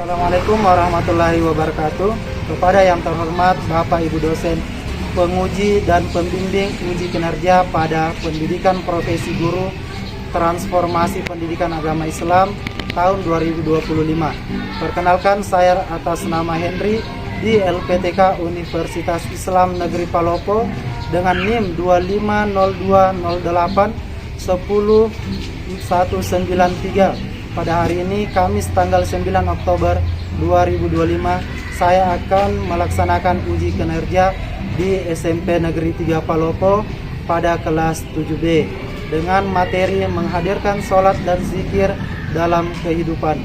Assalamualaikum warahmatullahi wabarakatuh. Kepada yang terhormat Bapak Ibu dosen, penguji dan pembimbing uji kinerja pada pendidikan profesi guru transformasi pendidikan agama Islam tahun 2025. Perkenalkan, saya atas nama Henry di LPTK Universitas Islam Negeri Palopo dengan NIM 250208 10193. Pada hari ini Kamis tanggal 9 Oktober 2025, saya akan melaksanakan uji kinerja di SMP Negeri 3 Palopo pada kelas 7B dengan materi menghadirkan sholat dan zikir dalam kehidupan.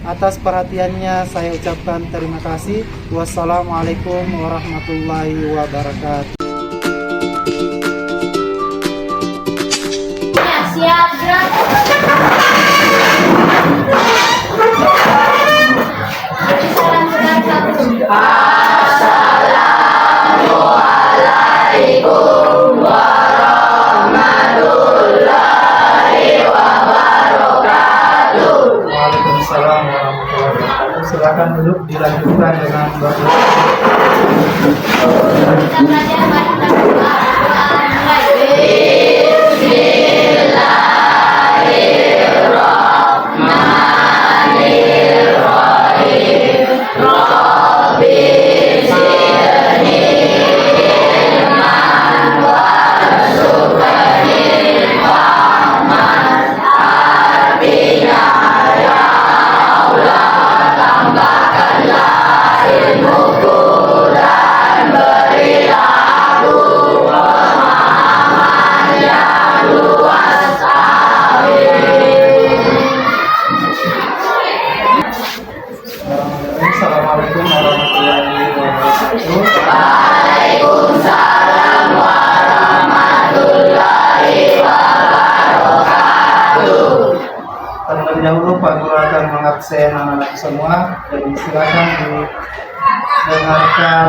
Atas perhatiannya saya ucapkan terima kasih. Wassalamualaikum warahmatullahi wabarakatuh. Siap, gerak. Assalamualaikum warahmatullahi wabarakatuh. Waalaikumsalam warahmatullahi wabarakatuh. Silakan duduk, dilanjutkan dengan doa. Kita belajar baca Al-Quran. Assalamualaikum warahmatullahi wabarakatuh. Waalaikumsalam warahmatullahi wabarakatuh. Terlebih dahulu Pak Guru akan mengabsen anak-anak semua, jadi silakan didengarkan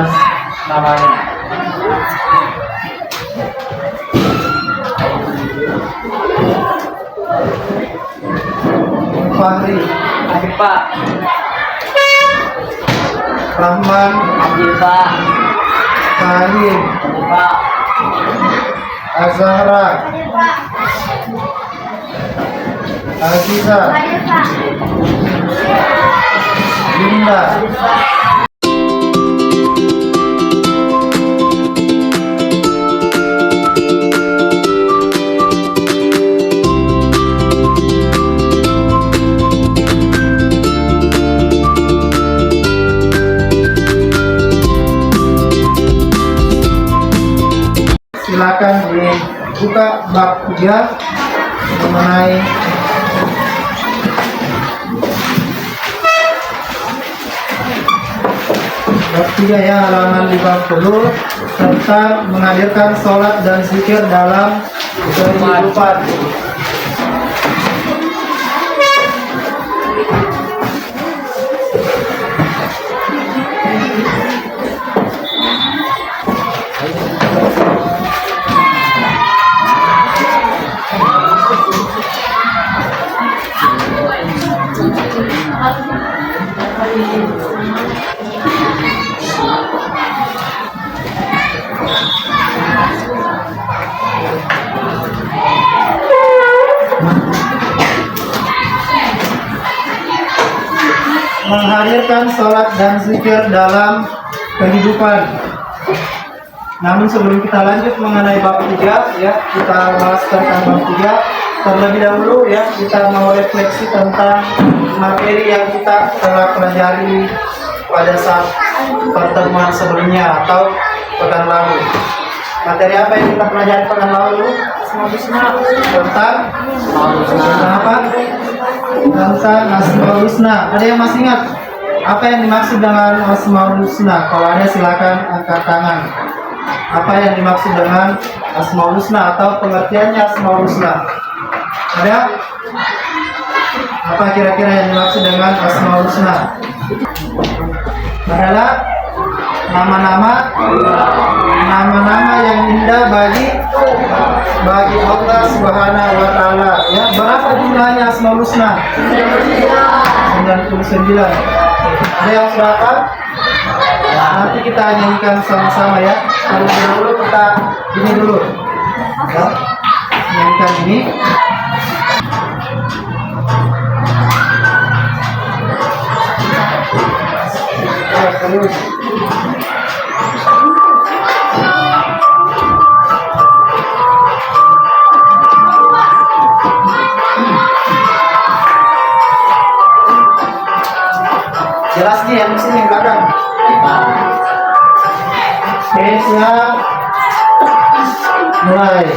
namanya. Fahri, Hadir Pak. Rahman, Hadir Pak. Karim, Hadir Pak. Azahra, Aziza, Linda. Silakan dibuka bab 3 mengenai bab 3 ya, halaman 50 tentang menghadirkan sholat dan zikir dalam kehidupan. Menghadirkan sholat dan zikir dalam kehidupan. Namun sebelum kita lanjut mengenai bab 3 ya, kita bahas tentang bab 3. Terlebih dahulu ya, kita mau refleksi tentang materi yang kita telah pelajari pada saat pertemuan sebelumnya atau pekan lalu. Materi apa yang kita pelajari pekan lalu? Tentang apa? Tentang Asmaul Husna. Ada yang masih ingat apa yang dimaksud dengan Asmaul Husna? Kalau ada silakan angkat tangan. Apa yang dimaksud dengan Asmaul Husna atau pengertiannya Asmaul Husna? Ada? Apa kira-kira yang dimaksud dengan Asmaul Husna? Adalah nama-nama yang indah bagi Allah Subhanahu wa taala ya. Berapa jumlahnya Asmaul Husna? 99. Ada yang sudah hafal? Nanti kita nyanyikan sama-sama ya. Terlebih dahulu kita ini dulu. Ya. Nyanyikan ini. Ya, terus. Jelas nih yang sini belakang. Oke, siap. Mulai.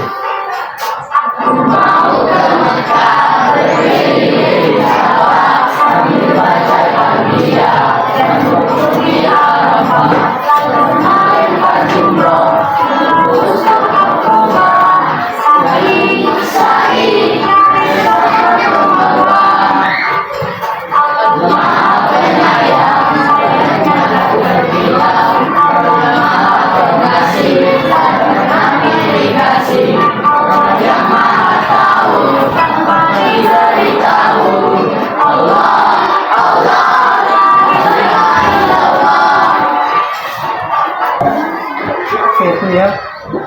Oke, itu ya.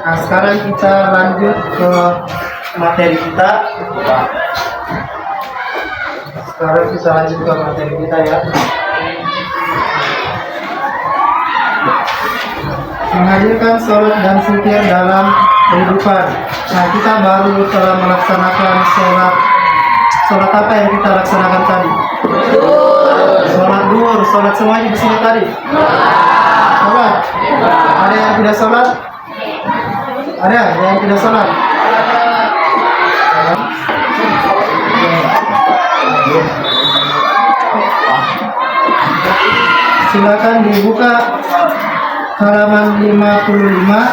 Nah, sekarang kita lanjut ke materi kita. Sekarang kita lanjut ke materi kita ya. Menghadirkan sholat dan zikir dalam kehidupan. Nah, kita baru telah melaksanakan sholat. Sholat apa yang kita laksanakan tadi? Sholat duhur. Sholat semuanya di sini tadi. Sholat. Ada yang tidak sholat? Ada yang tidak sholat? Silakan dibuka halaman 55.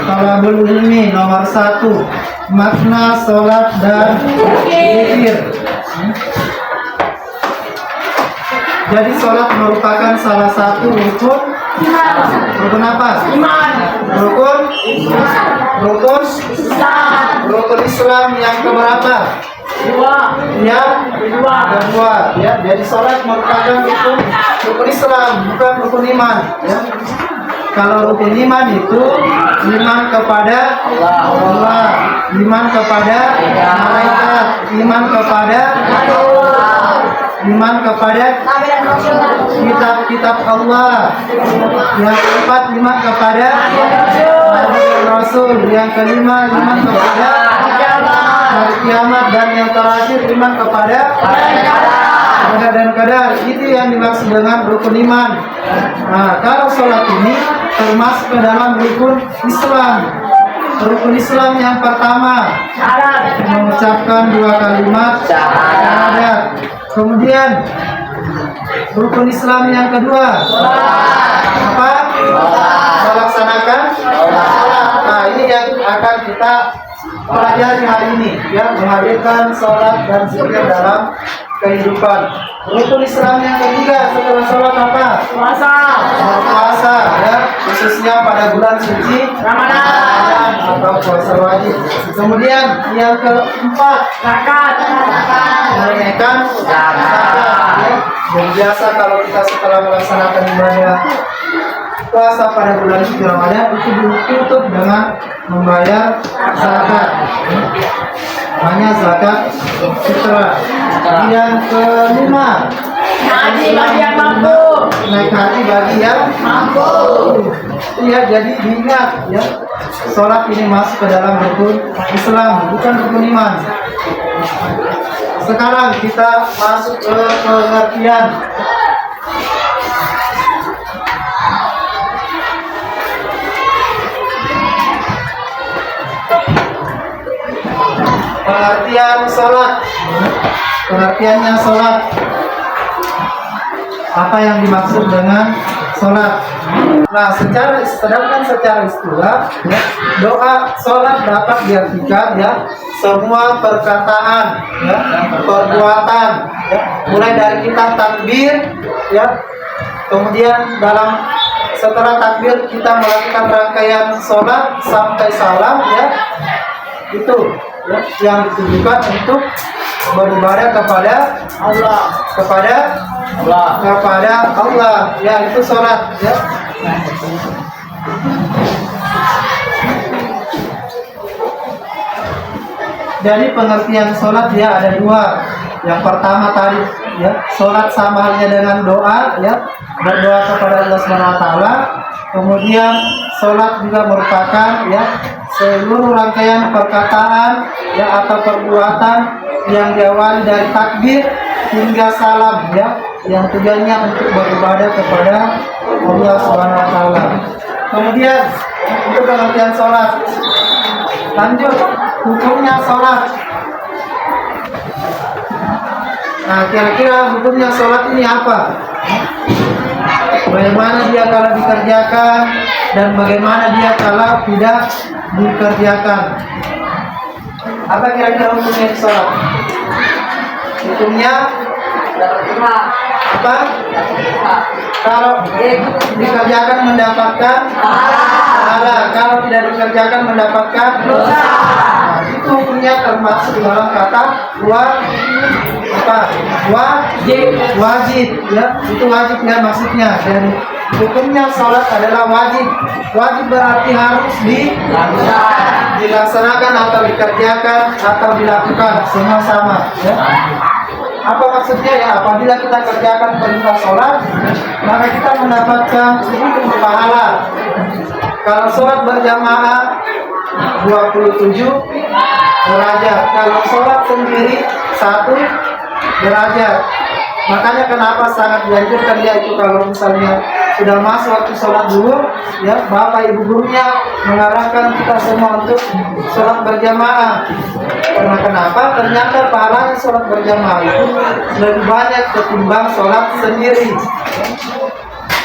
Talabul ilmi nomor 1, makna sholat dan zikir. Jadi sholat merupakan salah satu rukun. Rukun apa? Rukun rukun Islam yang keberapa? Yang kedua. Ya, jadi sholat merupakan rukun Islam, bukan rukun iman. Ya. Kalau rukun iman itu iman kepada Allah, iman kepada malaikat, iman kepada kitab-kitab Allah. Yang keempat, iman kepada Nabi Rasul. Yang kelima, iman kepada hari kiamat. Dan yang terakhir, iman kepada qadar dan qadar. Itu yang dimaksud dengan rukun iman. Nah, kalau sholat ini termasuk ke dalam rukun Islam. Rukun Islam yang pertama, mengucapkan 2 kalimat syahadat. Kemudian rukun Islam yang kedua, apa? Melaksanakan sholat. Nah, ini yang akan kita pelajari hari ini, ya, menghadirkan sholat dan zikir dalam kehidupan. Rukun Islam yang ketiga setelah sholat apa? Puasa, ya, khususnya pada bulan suci Ramadan atau puasa wajib. Kemudian yang keempat, menunaikan zakat. Ya. Dan biasa kalau kita setelah melaksanakan ibadah puasa pada bulan suci Ramadan itu ditutup dengan membayar zakat. Namanya zakat fitrah. Yang kelima, naik haji bagi yang mampu. Iya, jadi diingat ya, sholat ini masuk ke dalam rukun Islam, bukan rukun iman. Sekarang kita masuk ke pengertian. Pengertian sholat. Pengertiannya sholat. Apa yang dimaksud dengan sholat? Nah, sedangkan secara istilah, ya, doa sholat dapat diartikan ya semua perkataan, ya, perbuatan, ya, mulai dari kita takbir, ya, kemudian setelah takbir kita melakukan rangkaian sholat sampai salam, ya. itu ya, yang ditujukan untuk beribadah kepada Allah. kepada Allah. kepada Allah, ya itu sholat ya. Jadi pengertian sholat ya ada dua. Yang pertama tadi ya, sholat sama halnya dengan doa ya, berdoa kepada Allah SWT. Kemudian sholat juga merupakan ya seluruh rangkaian perkataan ya atau perbuatan yang diawali dari takbir hingga salam ya, yang tujuannya untuk beribadah kepada Allah SWT. Kemudian untuk pengertian sholat, lanjut hukumnya sholat. Nah, kira-kira hukumnya sholat ini apa? Bagaimana dia kalau dikerjakan dan bagaimana dia kalau tidak dikerjakan? Apa kira-kira hukumnya sholat? Hukumnya apa? Kalau dikerjakan mendapatkan pahala, kalau tidak dikerjakan mendapatkan dosa. Nah, itu hukumnya termasuk dalam kata wajib ya, itu wajib ya maksudnya. Dan hukumnya sholat adalah wajib. Wajib berarti harus dilaksanakan atau dikerjakan atau dilakukan, semua sama ya. Apa maksudnya ya? Apabila kita kerjakan perintah sholat, maka kita mendapatkan pahala. Kalau sholat berjamaah 27 derajat, kalau sholat sendiri 1 derajat. Makanya kenapa sangat dianjurkan dia itu kalau misalnya sudah masuk waktu sholat zuhur ya, bapak ibu gurunya mengarahkan kita semua untuk sholat berjamaah. Karena kenapa? Ternyata pahalanya sholat berjamaah itu lebih banyak ketimbang sholat sendiri.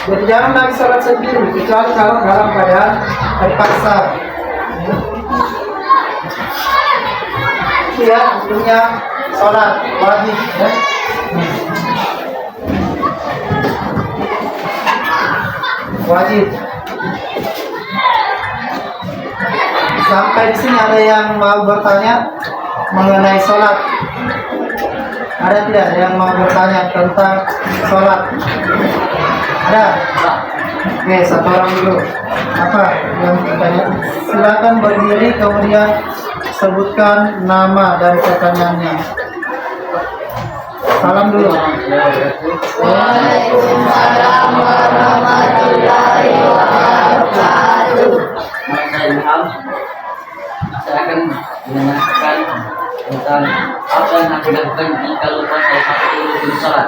Jadi jangan lagi sholat sendiri kecuali kalau dalam keadaan terpaksa. Itu ya hukumnya sholat wajib ya. Wajib. Sampai di sini ada yang mau bertanya mengenai sholat? Ada tidak yang mau bertanya tentang sholat? Ada? Oke, satu orang dulu. Apa yang bertanya? Silakan berdiri kemudian sebutkan nama dan pertanyaannya. Salam dulu. Waalaikumsalam warahmatullahi wabarakatuh. Saya Ilham. Saya akan menanyakan tentang apa yang akan dilakukan jika lupa salah satu rukun salat.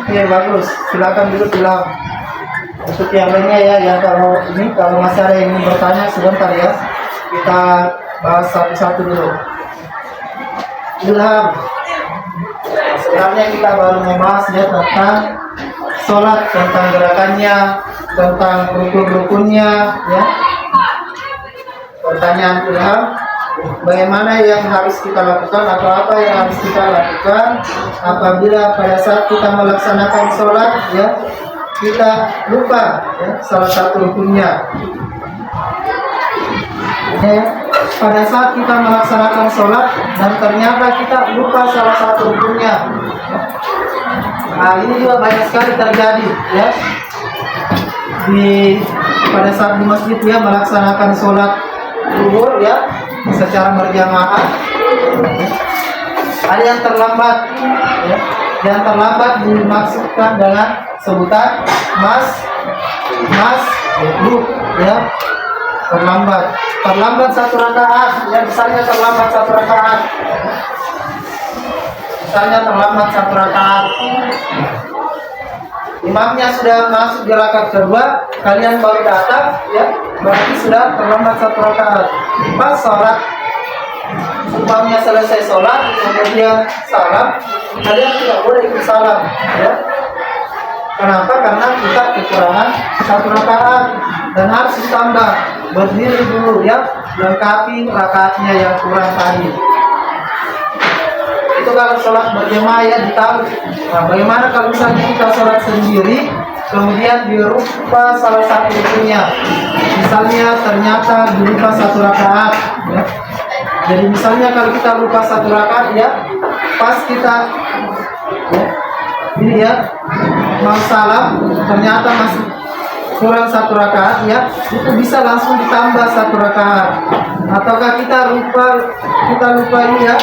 Oke, bagus. Silakan dulu bilang. Untuk yang lainnya ya, yang kalau masih ada yang ingin bertanya sebentar ya, kita bahas satu-satu dulu. Ilham, sebenarnya kita baru membahas ya tentang sholat, tentang gerakannya, tentang rukun-rukunnya ya. Pertanyaan Ilham, bagaimana yang harus kita lakukan atau apa yang harus kita lakukan apabila pada saat kita melaksanakan sholat ya, kita lupa ya, salah satu rukunnya. Ya, pada saat kita melaksanakan sholat dan ternyata kita lupa salah satu rukunnya. Nah, ini juga banyak sekali terjadi ya. Pada saat di masjid ya melaksanakan sholat zuhur ya secara berjamaah. Ada yang terlambat ya. Yang terlambat dimaksudkan dengan sebutan mas ya, terlambat satu rakaat ya, misalnya terlambat satu rakaat, imamnya sudah masuk di rakaat kedua, kalian baru datang ya, berarti sudah terlambat satu rakaat. Pas sholat imamnya selesai sholat kemudian salam, kalian tidak boleh ikut salam ya. Kenapa? Karena kita kekurangan satu rakaat dan harus ditambah, berdiri dulu ya, lengkapi rakaatnya yang kurang tadi. Itu kalau sholat berjamaah ya ditaruh. Nah, bagaimana kalau misalnya kita sholat sendiri, kemudian dirubah salah satu rukunya. Misalnya ternyata dirubah 1 rakaat. Ya. Jadi misalnya kalau kita lupa 1 rakaat ya, pas kita ya, ini ya mau salam ternyata masih kurang 1 rakaat ya, itu bisa langsung ditambah 1 rakaat. Ataukah kita lupa ini ya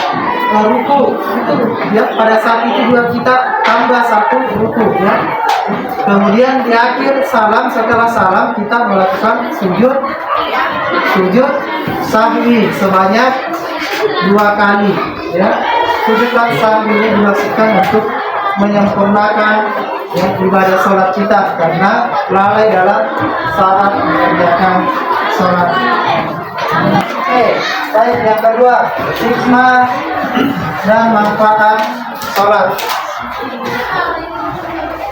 ruku, itu ya pada saat itu juga kita tambah 1 ruku ya. Kemudian di akhir salam, setelah salam kita melakukan sujud sahwi sebanyak 2 kali ya. Sujud sahwi ini dimaksudkan untuk menyempurnakan ya, ibadah sholat kita karena lalai dalam saat mengerjakan sholat. Oke, baik, yang kedua, hikmah dan manfaat sholat.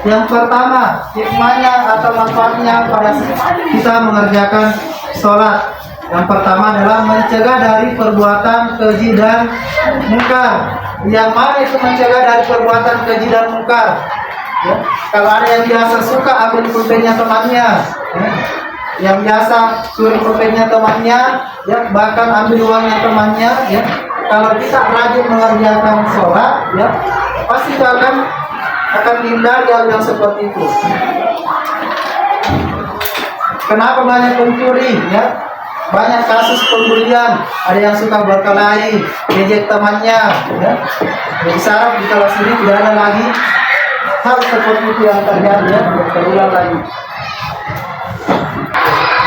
Yang pertama, hikmahnya atau manfaatnya pada kita mengerjakan sholat. Yang pertama adalah mencegah dari perbuatan keji dan mungkar. Yang mana itu mencegah dari perbuatan keji dan mungkar? Ya. Kalau ada yang biasa suka ambil pulpennya temannya, ya. Yang biasa curi pulpennya temannya, ya, bahkan ambil uangnya temannya, ya. Kalau kita rajin mengerjakan sholat, ya, pasti kita akan dihindari hal yang seperti itu. Kenapa banyak pencuri? Ya, banyak kasus pembulian. Ada yang suka berkelahi, ejek temannya. Ya. Jadi sarap di kelas ini tidak ada lagi hal seperti itu yang terjadi ya, terulang lagi.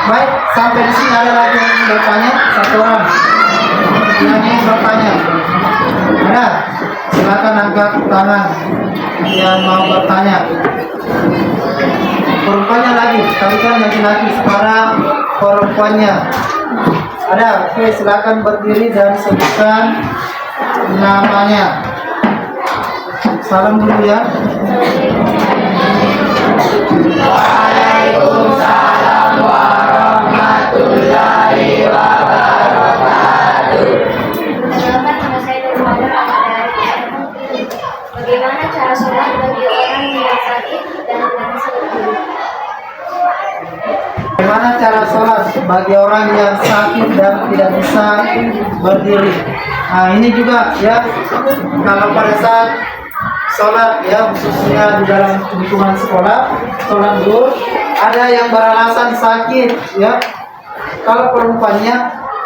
Baik, sampai di sini ada lagi yang ingin bertanya? Satu orang yang ingin bertanya. Ada? Silakan angkat tangan yang mau bertanya. Perempuannya lagi, tadi kan laki-laki, sekarang perempuannya. Ada? Oke, silakan berdiri dan sebutkan namanya. Salam dulu ya. Waalaikumsalam warahmatullahi wabarakatuh. Nama saya Nurmawar Ahmad. Bagaimana cara sholat bagi orang yang sakit dan tidak bisa berdiri? Bagaimana cara sholat bagi orang yang sakit dan tidak bisa berdiri? Nah, ini juga ya, kalau pada saat sholat ya, khususnya di dalam lingkungan sekolah, sholat zuhur, ada yang beralasan sakit ya. Kalau perempuannya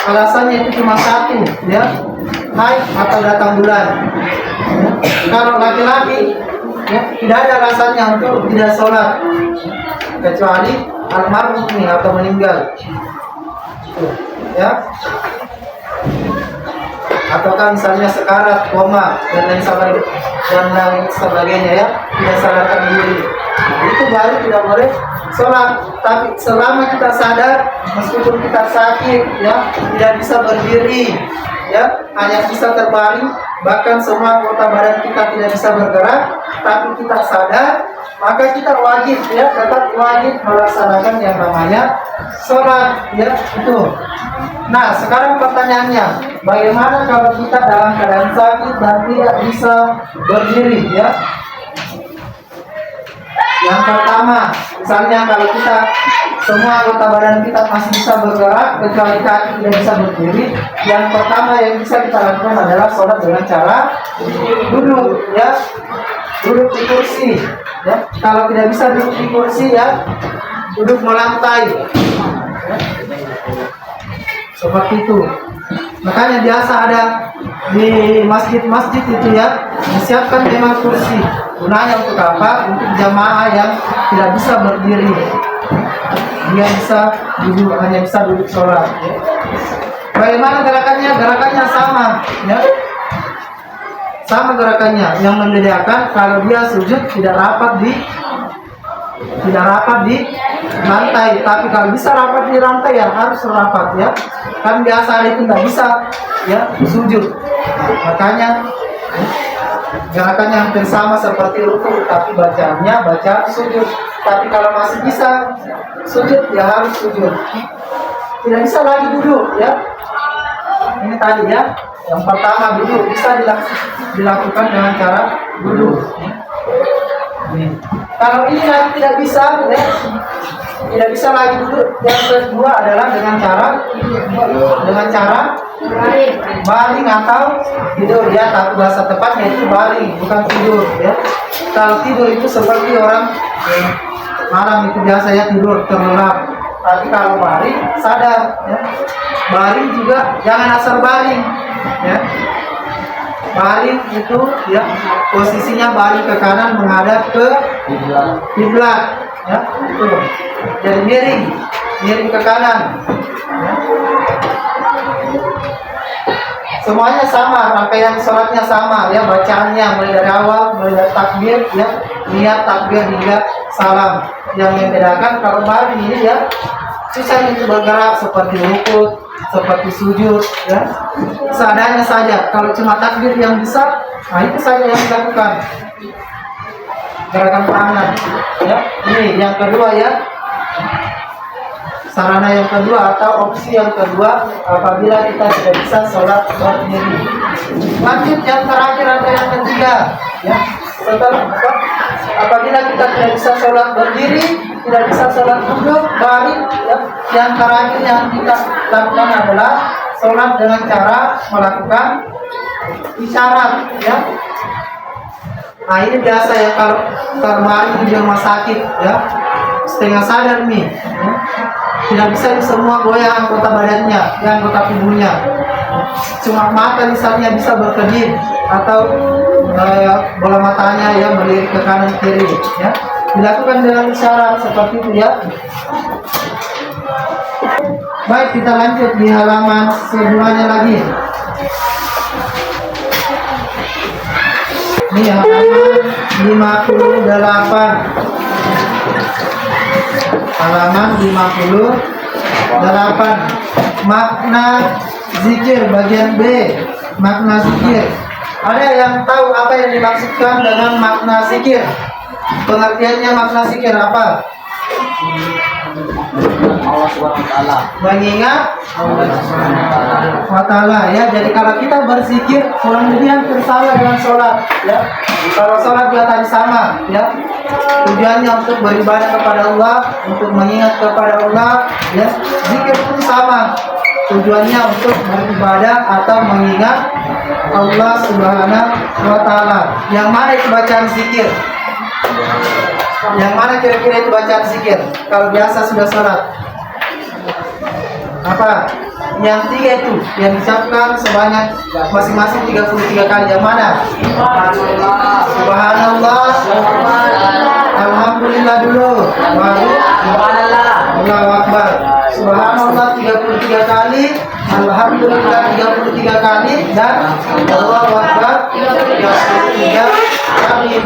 alasannya itu cuma satu ya, haid atau datang bulan. Ya. Kalau laki-laki ya, tidak ada alasannya untuk tidak sholat kecuali almarhum nih atau meninggal ya, ataukah misalnya sekarat, koma dan lain sebagainya ya, tidak sadarkan diri, itu baru tidak boleh sholat. Tapi selama kita sadar, meskipun kita sakit ya, tidak bisa berdiri ya, hanya bisa terbaring, bahkan semua anggota badan kita tidak bisa bergerak, tapi kita sadar, maka kita wajib ya, tetap wajib melaksanakan yang namanya sholat ya, itu. Nah, sekarang pertanyaannya, bagaimana kalau kita dalam keadaan sakit dan tidak bisa berdiri ya? Yang pertama, misalnya kalau kita semua anggota badan kita masih bisa bergerak kecuali kaki tidak bisa berdiri, yang pertama yang bisa kita lakukan adalah sholat dengan cara duduk ya, duduk di kursi ya. Kalau tidak bisa duduk di kursi ya, duduk melantai ya. Seperti itu. Makanya biasa ada di masjid-masjid itu ya, disiapkan memang kursi. Gunanya untuk apa? Untuk jamaah yang tidak bisa berdiri, dia bisa duduk, hanya bisa duduk sholat ya. Bagaimana gerakannya? Gerakannya sama ya, sama gerakannya. Yang membedakan kalau dia sujud tidak rapat di lantai, tapi kalau bisa rapat di lantai ya harus rapat ya. Kan biasa itu nggak bisa ya sujud, makanya gerakannya hampir sama seperti ruku, tapi bacaannya baca sujud. Tapi kalau masih bisa sujud ya harus sujud, tidak bisa lagi duduk ya. Ini tadi ya, Yang pertama duduk bisa dilakukan dengan cara duduk. Kalau ini nanti tidak bisa, ya, tidak bisa lagi duduk. Yang kedua adalah dengan cara baring atau tidur, ya. Tapi bahasa tepatnya itu baring, bukan tidur, ya. Kalau tidur itu seperti orang malam itu biasanya tidur terlelap. Tapi kalau baring sadar, ya. Baring juga jangan asal baring, ya. Baring itu, ya, posisinya baring ke kanan menghadap ke kiblat, ya. Itu. Jadi miring ke kanan, ya. Semuanya sama, rangkaian sholatnya sama, ya, bacaannya mulai dari awal, mulai dari takbir, ya, niat takbir hingga salam. Yang membedakan kalau baring ini, ya, susah itu bergerak seperti rukuk, seperti sujud, ya, seadanya saja. Kalau cuma takbir yang bisa, nah itu saja yang dilakukan. Gerakan tangan, ya. Ini yang kedua, ya. Sarana yang kedua atau opsi yang kedua apabila kita tidak bisa sholat berdiri. Lanjut yang terakhir atau yang ketiga, ya. Setelah apabila kita tidak bisa sholat berdiri, tidak bisa sholat duduk, baring, ya. Yang terakhir yang kita lakukan adalah sholat dengan cara melakukan isyarat, ya. Nah ini biasa, ya, kalau terbaring di rumah sakit, ya, setengah sadar nih, ya. Tidak bisa semua goyang anggota badannya, ya, anggota tubuhnya. Cuma mata misalnya bisa berkedip atau bola matanya, ya, melirik ke kanan kiri, ya. Dilakukan dengan isyarat seperti itu, ya. Baik, kita lanjut di halaman sebelumnya lagi. Ini halaman 58. Halaman 58. Makna zikir bagian B. Makna zikir. Ada yang tahu apa yang dimaksudkan dengan makna zikir? Pengertiannya makna zikir apa? Allah Subhanahu wa taala. Mengingat wa ta'ala, ya. Jadi kalau kita berzikir kurang lebih hampir sama dengan sholat, ya. Kalau sholat juga tadi sama, ya. Tujuannya untuk beribadah kepada Allah, untuk mengingat kepada Allah, ya. Zikir pun sama, tujuannya untuk beribadah atau mengingat Allah Subhanahu wa ta'ala. Yang mana itu bacaan zikir? Yang mana kira-kira itu bacaan zikir? Kalau biasa sudah sholat, apa? Yang tiga itu yang diucapkan sebanyak masing-masing 33 kali. Yang mana? Subhanallah, alhamdulillah dulu, baru Allahu Akbar. Subhanallah 33 kali, alhamdulillah 33 kali, dan Allahu Akbar 33 kali.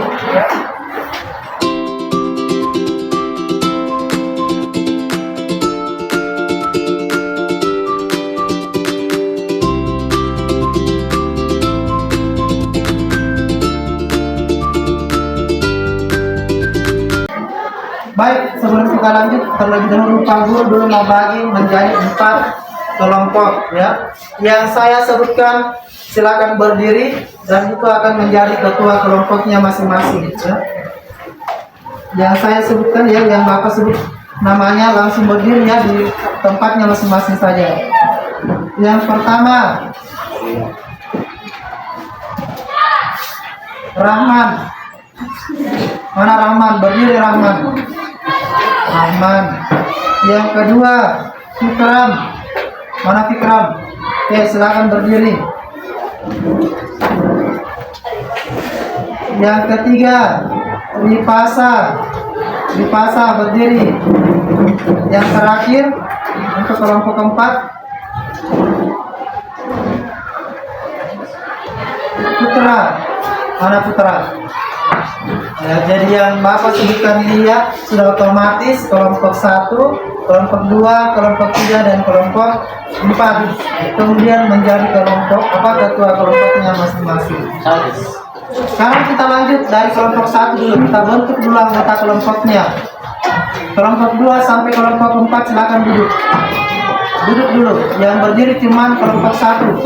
Baik, sebelum kita lanjut, terlebih dahulu Pak Guru dulu mau bagi menjadi 4 kelompok, ya. Yang saya sebutkan silakan berdiri dan itu akan menjadi ketua kelompoknya masing-masing, ya. Yang saya sebutkan, ya, yang Bapak sebut namanya langsung berdiri, ya, di tempatnya masing-masing saja. Yang pertama, Rahman. Mana Rahman? Berdiri Rahman. Rahman. Yang kedua, Fikram. Mana Fikram? Oke, silakan berdiri. Yang ketiga, Ripasa. Ripasa berdiri. Yang terakhir untuk kelompok keempat, Putra. Mana Putra? Ya, jadi yang Bapak sebutkan ini, ya, sudah otomatis kelompok 1, kelompok 2, kelompok 3, dan kelompok 4. Kemudian menjadi kelompok ketua kelompoknya masing-masing. Sekarang kita lanjut dari kelompok 1 dulu. Kita bentuk dulu anggota kelompoknya. Kelompok 2 sampai kelompok 4 silakan duduk. duduk dulu. Yang berdiri cuma kelompok 1.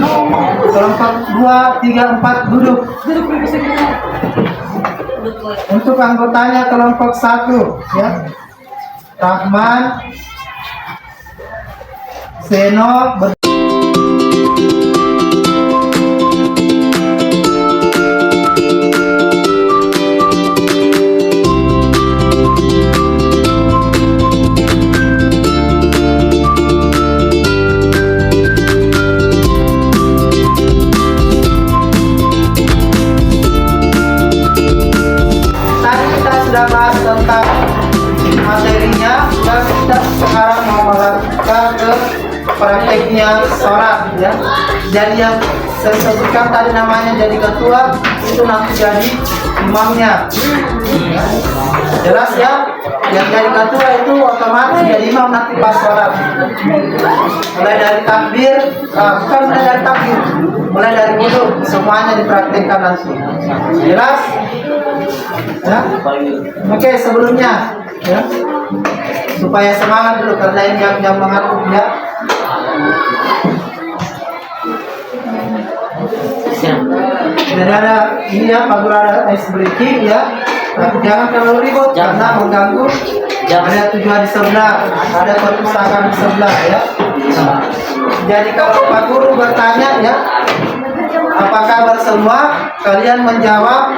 Kelompok 2, 3, 4 duduk. Untuk anggotanya kelompok 1 ya. Rahman, Seno, bahas tentang materinya dan kita sekarang mau melakukan ke prakteknya sholat ya. Jadi yang saya sebutkan tadi namanya jadi ketua itu nanti jadi imamnya. Jelas ya? Yang jadi ketua itu otomatis jadi imam nanti pas sholat. Mulai dari takbir, bukan mulai dari takbir, mulai dari wudu semuanya dipraktekkan langsung. Jelas? Ya? Oke, sebelumnya ya, supaya semangat dulu karena ini yang mengatur ya. Dan ada ini ya, Pak Guru ada ice breaking ya. Tapi jangan terlalu ribut karena mengganggu. Ada tujuan di sebelah, ada perpustakaan di sebelah ya. Jadi kalau Pak Guru bertanya ya, apa kabar semua? Kalian menjawab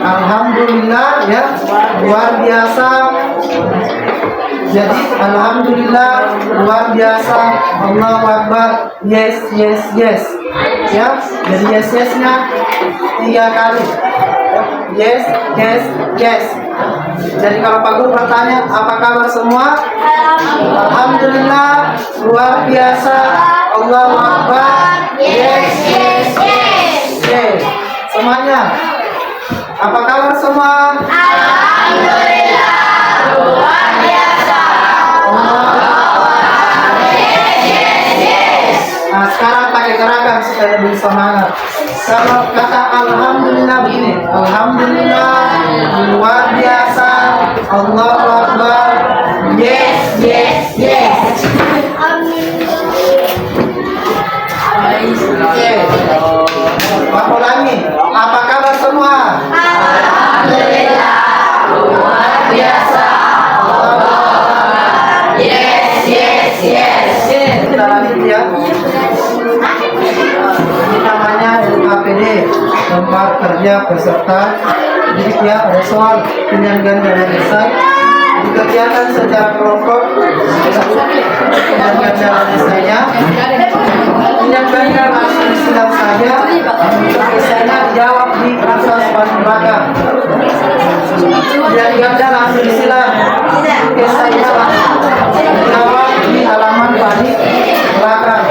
alhamdulillah ya, luar biasa. Jadi alhamdulillah luar biasa, Allahu Akbar, yes yes yes ya. Jadi yes yesnya 3 kali ya. Yes yes yes. Jadi kalau Pak Guru bertanya apa kabar semua? Alhamdulillah luar biasa, Allahu Akbar, yes yes yes. Oke, semuanya apa kabar semua? Alhamdulillah luar biasa. Nah sekarang pakai gerakan supaya lebih semangat. Kalau kata alhamdulillah begini, alhamdulillah luar biasa, Allahu Akbar, yes yes yes. Oke, Pak ulangi, apa kabar semua? Alhamdulillah luar biasa. Yes yes yes. Kita lanjut ya. Ini namanya LKPD, tempat kerja peserta didik ya. Ada soal pilihan ganda dan esai. Dikerjakan secara kelompok pilihan ganda dan esainya. Pilihan ganda langsung disilang saja. Untuk esainya dijawab di kertas paling belakang. Pilihan ganda langsung disilang. Esainya langsung dijawab di halaman paling belakang.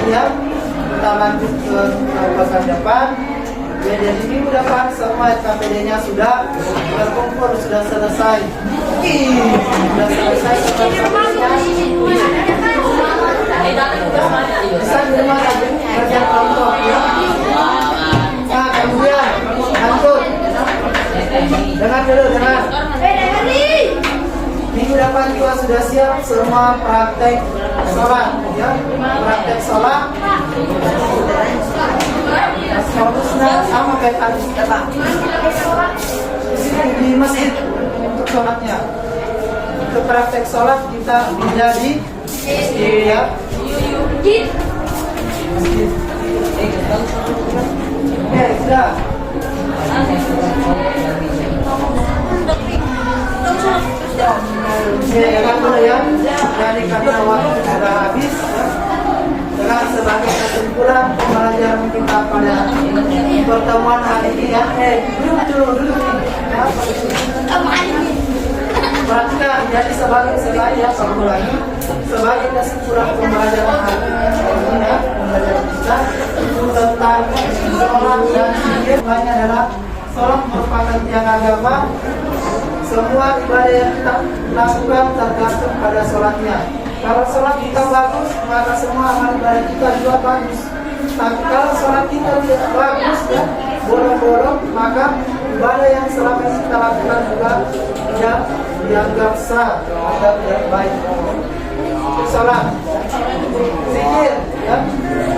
Ya, kita lanjut ke bagian depan. Ya, dari minggu depan semua KPD-nya sudah terkumpul, sudah selesai. Sudah selesai semuanya. Bisa di rumah lagi kerja kelompok ya. Nah, kemudian lanjut. Dengar dulu, dengar. Minggu depan juga sudah siap semua praktek sholat ya, praktek sholat harusnya sama kayak tadi di masjid untuk sholatnya. Untuk praktek sholat kita menjadi ya masjid. Oke, sudah. Oke, jangan dulu ya. Jadi karena waktu sudah habis ya. Dengan sebagai kesimpulan pembelajaran kita pada pertemuan hari ini ya. Duduk dulu nih. Ya, perhatikan, jadi sebagai ya, lagi sebagai kesimpulan pembelajaran hari ini ya, pembelajaran kita tentang sholat dan zikir. Lainnya adalah sholat merupakan tiang agama. Semua ibadah yang kita lakukan tergantung pada sholatnya. Kalau sholat kita bagus, maka semua amal ibadah kita juga bagus. Tapi kalau sholat kita tidak bagus ya, bolong-bolong, maka ibadah yang selama ini kita lakukan juga tidak dianggap sah atau tidak baik. Sholat, zikir, ya,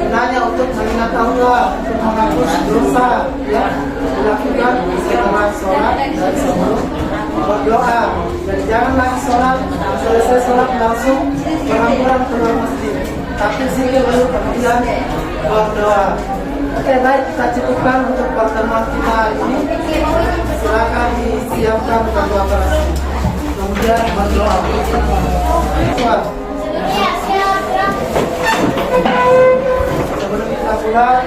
gunanya untuk mengingat Allah, untuk menghapus dosa, ya, dilakukan setelah sholat dan sebelum berdoa. Jadi jangan lagi sholat, selesai sholat langsung berhamburan keluar masjid, tapi zikir dulu kemudian berdoa. Oke, baik, kita cukupkan untuk pertemuan kita hari ini. Silakan disiapkan berdoa keras, kemudian berdoa. Sebelum kita pulang,